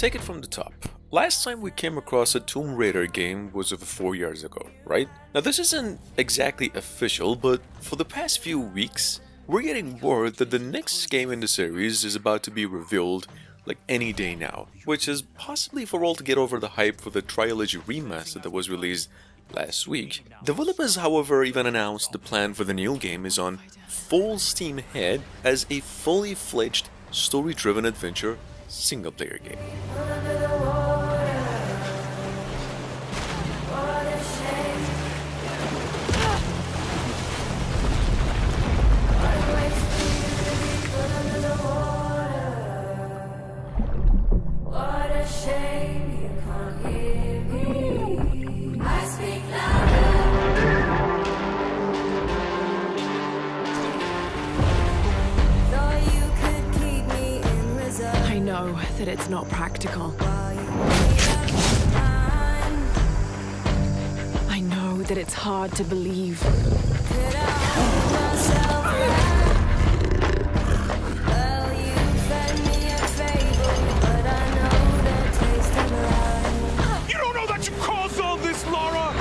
take it from the top. Last time we came across a Tomb Raider game was over 4 years ago, right? Now this isn't exactly official, but for the past few weeks, we're getting word that the next game in the series is about to be revealed like any day now, which is possibly for all to get over the hype for the Trilogy remaster that was released last week. Developers, however, even announced the plan for the new game is on full steam ahead as a fully fledged story-driven adventure single-player game. I know that it's not practical. I know that it's hard to believe. You don't know that you caused all this, Laura!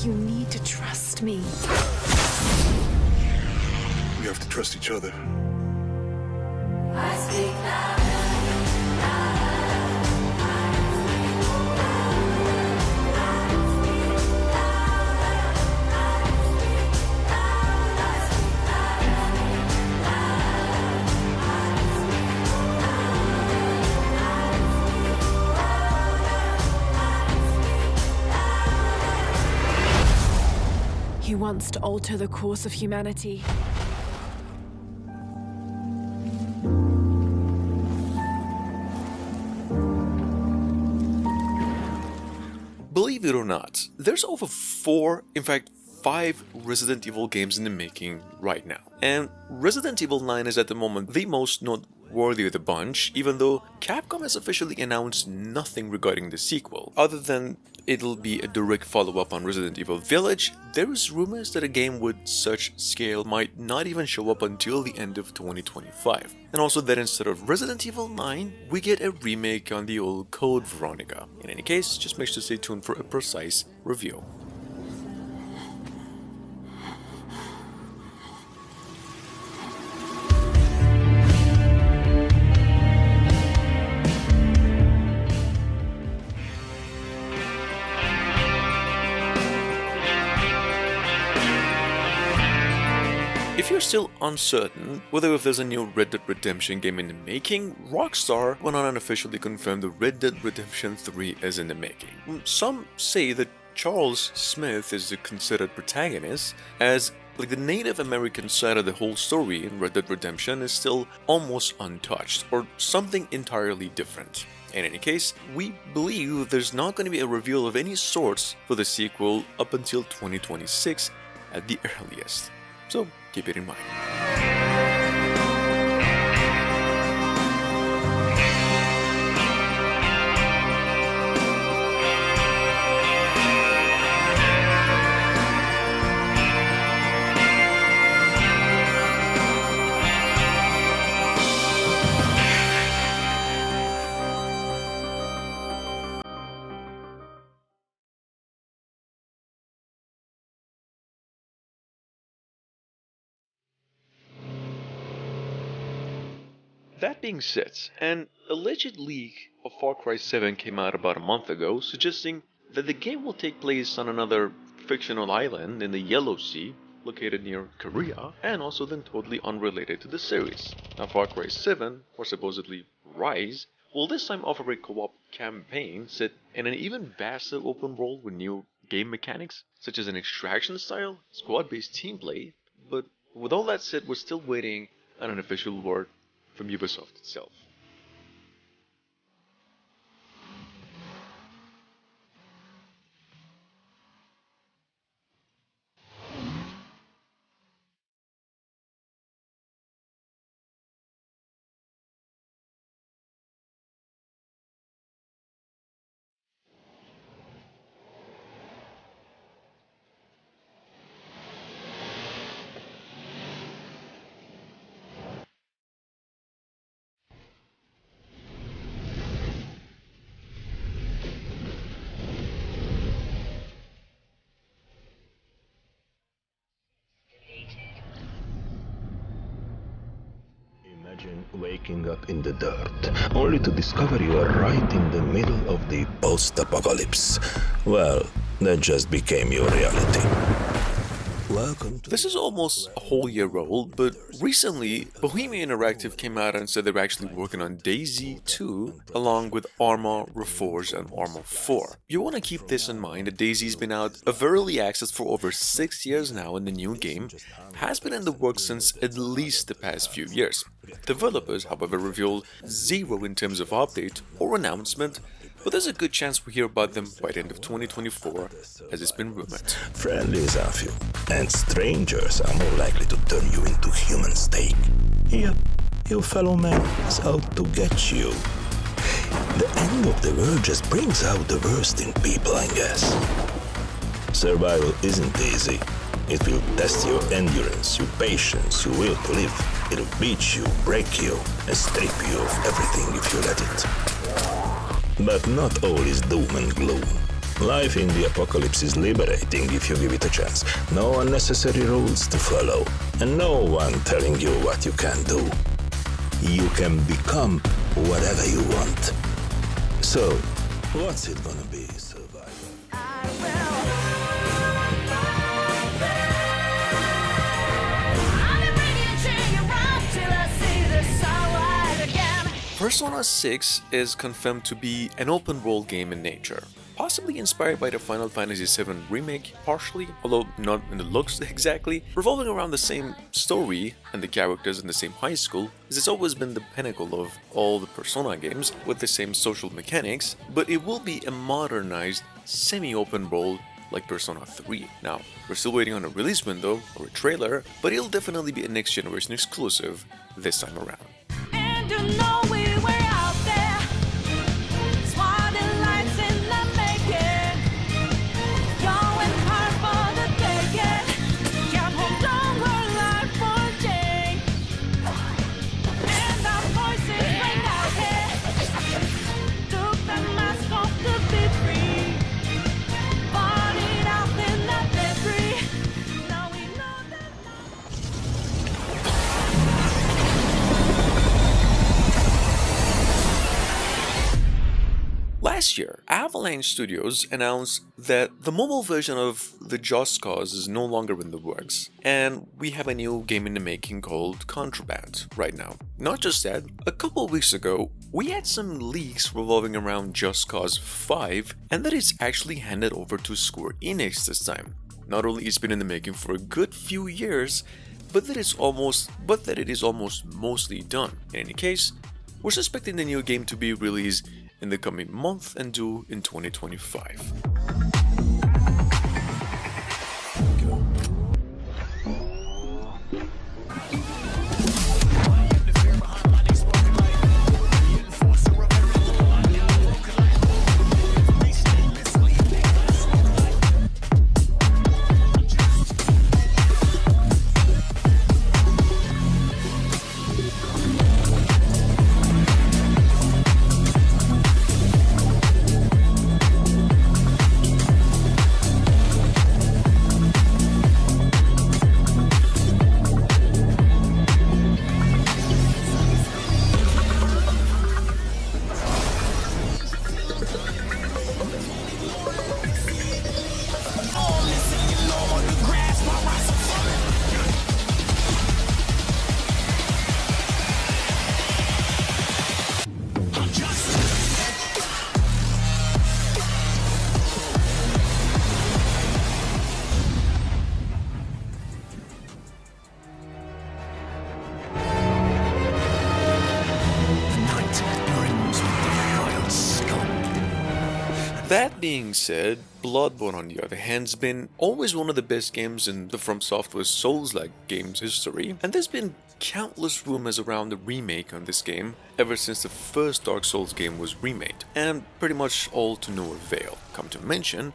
You need to trust me. We have to trust each other. He wants to alter the course of humanity. Believe it or not, there's over 4, in fact 5 Resident Evil games in the making right now. And Resident Evil 9 is at the moment the most noteworthy of the bunch, even though Capcom has officially announced nothing regarding the sequel. Other than it'll be a direct follow-up on Resident Evil Village, there is rumors that a game with such scale might not even show up until the end of 2025. And also that instead of Resident Evil 9, we get a remake on the old Code Veronica. In any case, just make sure to stay tuned for a precise review. If you're still uncertain whether if there's a new Red Dead Redemption game in the making, Rockstar went on and officially confirmed the Red Dead Redemption 3 is in the making. Some say that Charles Smith is the considered protagonist, as like the Native American side of the whole story in Red Dead Redemption is still almost untouched, or something entirely different. In any case, we believe there's not going to be a reveal of any sorts for the sequel up until 2026 at the earliest. So keep it in mind. That being said, an alleged leak of Far Cry 7 came out about a month ago, suggesting that the game will take place on another fictional island in the Yellow Sea, located near Korea, and also then totally unrelated to the series. Now Far Cry 7, or supposedly Rise, will this time offer a co-op campaign set in an even vaster open world with new game mechanics, such as an extraction style, squad-based team play, but with all that said, we're still waiting on an official word from Ubisoft itself. Imagine waking up in the dirt, only to discover you are right in the middle of the post-apocalypse. Well, that just became your reality. Welcome to... This is almost a whole year old, but recently, Bohemia Interactive came out and said they're actually working on DayZ 2, along with Arma Reforged and Arma 4. You want to keep this in mind that DayZ's been out of early access for over 6 years now, and the new game has been in the works since at least the past few years. Developers, however, revealed zero in terms of update or announcement, but there's a good chance we hear about them by the end of 2024, as it's been rumored. Friendlies are few, and strangers are more likely to turn you into human steak. Yep, your fellow man is out to get you. The end of the world just brings out the worst in people, I guess. Survival isn't easy. It will test your endurance, your patience, your will to live. It'll beat you, break you, and strip you of everything if you let it. But not all is doom and gloom. Life in the apocalypse is liberating if you give it a chance. No unnecessary rules to follow, and no one telling you what you can do. You can become whatever you want. So, what's it gonna be, Survivor? Persona 6 is confirmed to be an open-world game in nature, possibly inspired by the Final Fantasy VII Remake partially, although not in the looks exactly, revolving around the same story and the characters in the same high school, as it's always been the pinnacle of all the Persona games with the same social mechanics, but it will be a modernized, semi-open world like Persona 3. Now, we're still waiting on a release window or a trailer, but it'll definitely be a next generation exclusive this time around. And you know we were out there, swatting lights in the making, going hard for the taking, can't hold on our life for change, and our voices rang out here, took the mask off to be free, fought it out in the debris, now we know that Last year, Avalanche Studios announced that the mobile version of the Just Cause is no longer in the works, and we have a new game in the making called Contraband right now. Not just that, a couple of weeks ago, we had some leaks revolving around Just Cause 5, and that it's actually handed over to Square Enix this time. Not only it's been in the making for a good few years, but that it is almost mostly done. In any case, we're suspecting the new game to be released in the coming month and due in 2025. That being said, Bloodborne on the other hand has been always one of the best games in the From Software Souls-like games history, and there's been countless rumors around the remake on this game ever since the first Dark Souls game was remade, and pretty much all to no avail. Come to mention,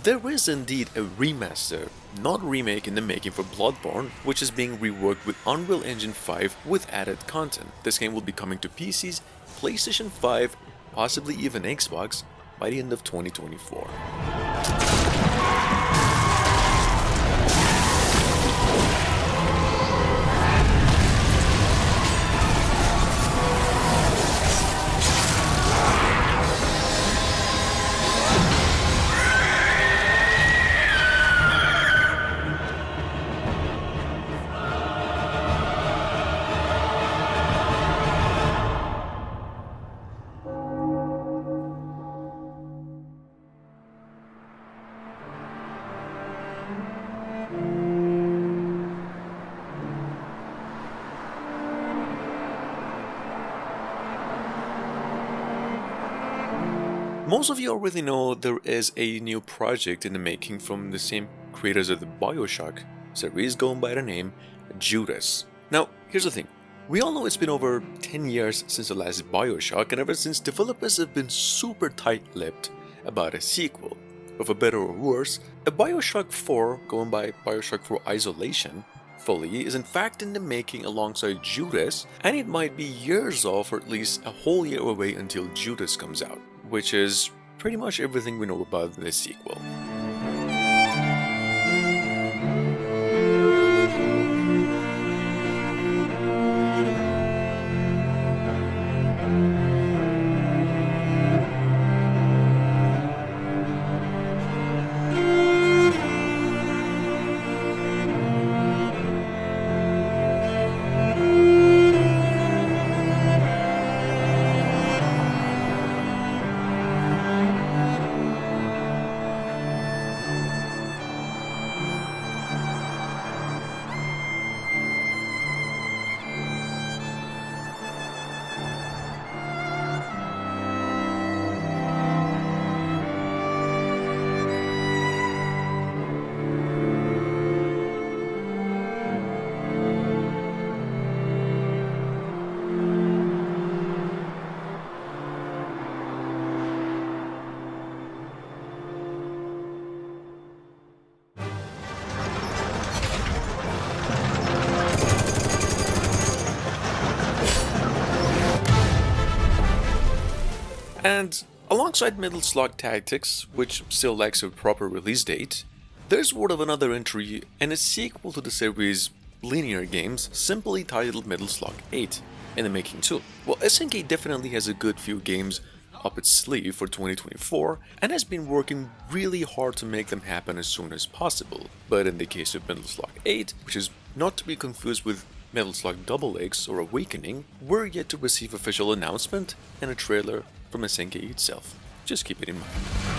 there is indeed a remaster, not remake, in the making for Bloodborne, which is being reworked with Unreal Engine 5 with added content. This game will be coming to PCs, PlayStation 5, possibly even Xbox, by the end of 2024. Most of you already know there is a new project in the making from the same creators of the Bioshock series going by the name Judas. Now, here's the thing. We all know it's been over 10 years since the last Bioshock, and ever since, developers have been super tight-lipped about a sequel. But for better or worse, a Bioshock 4, going by Bioshock 4 Isolation, fully, is in fact in the making alongside Judas, and it might be years off or at least a whole year away until Judas comes out, which is pretty much everything we know about this sequel. And alongside Metal Slug Tactics, which still lacks a proper release date, there's word of another entry and a sequel to the series' linear games simply titled Metal Slug 8 in the making too. Well, SNK definitely has a good few games up its sleeve for 2024 and has been working really hard to make them happen as soon as possible. But in the case of Metal Slug 8, which is not to be confused with Metal Slug XX or Awakening, we're yet to receive official announcement and a trailer from SNK itself. Just keep it in mind.